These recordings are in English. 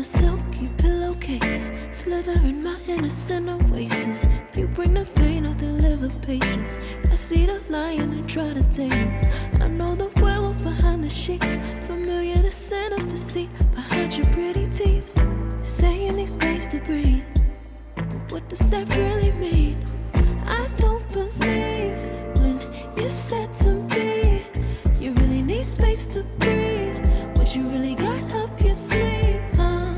a silky pillowcase, slither in my innocent oasis. If you bring the pain, I'll deliver patience. I see the lion and try to tame him. I know the werewolf behind the sheep, familiar the scent of deceit behind your pretty teeth. Say you need space to breathe, but what does that really mean? I don't believe when you said to me you really need space to breathe. What you really got up your sleeve, huh?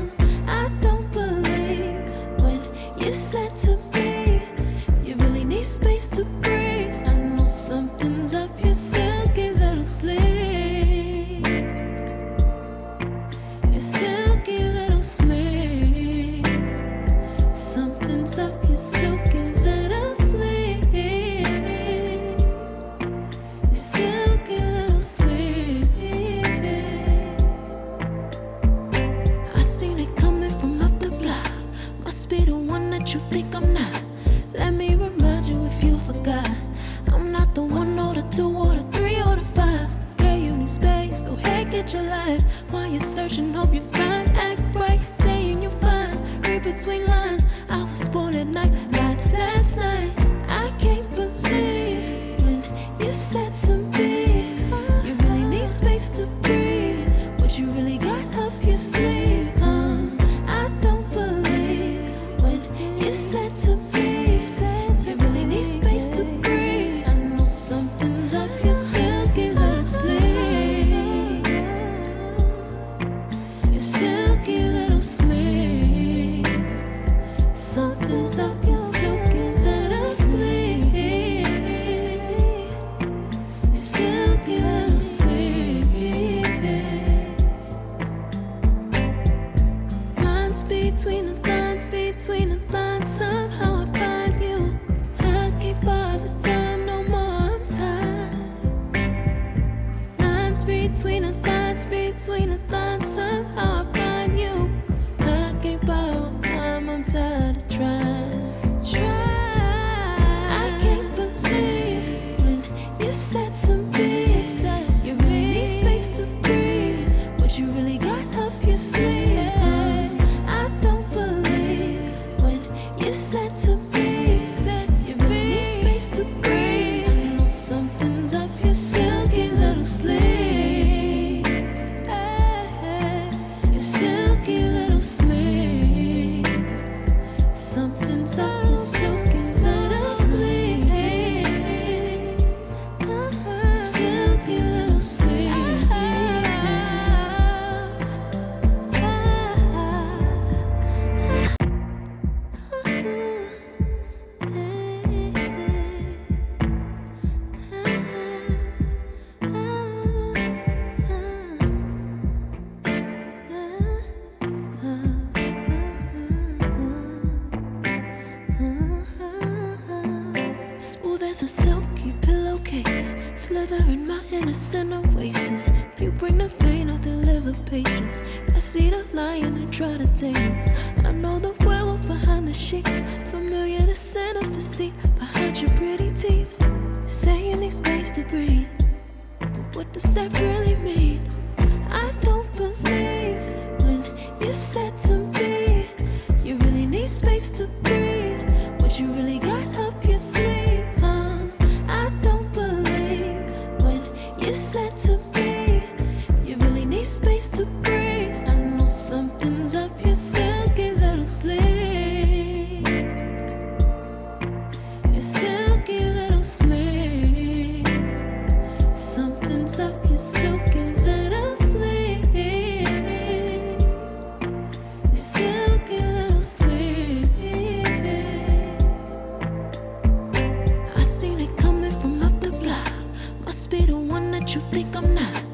I don't believe when you said to me you really need space to breathe. I know something's up your silky little sleeve, your silky little sleeve. Something's up your silky little sleeve, your silky little sleeve. I seen it coming from up the block. Must be the one that you think I'm not. Let me remind you if you forgot, I'm not the one or the two or the three or the five. Yeah, you need space, go ahead, get your life. While you're searching, hope you find, act right, saying you're fine. Read between lines, I was born at night, not last night. I can't believe when you said to me you really need space to breathe. What you really got up your sleeve, huh? I don't believe when you said to me you really need space to breathe. I know something's up your silky little sleeve, your silky little sleeve. Something's up your silky little sleeve, silky little sleeve. Lines between the lines, between the lines, somehow I find you. I can't bother time, no more time. Lines between the lines, between the lines, somehow I find you. I can't borrow time, I'm tired of trying. I can't believe when you said to me you really need space to breathe. What you really got up your sleeve, I don't believe when you said to me you really need space to breathe. I know something's up your silky little sleeve, your silky little sleeve. Something's up your silky little sleeve, silky little sleeve. Smooth as a silky pillowcase, slither in my innocent oasis. If you bring the pain, I'll deliver patience. I see the lion and try to tame him. I know the werewolf behind the sheep, familiar the scent of deceit behind your pretty teeth. Say you need space to breathe, but what does that really mean? I don't believe when you said to me you really need space to breathe. What you really got up your sleeve, huh? I don't believe when you said to me you really need space to breathe. I know something's up your silky little sleeve, your silky little sleeve. Something's up your silky little sleeve, your silky little sleeve. I seen it coming from up the block. Must be the one that you think I'm not.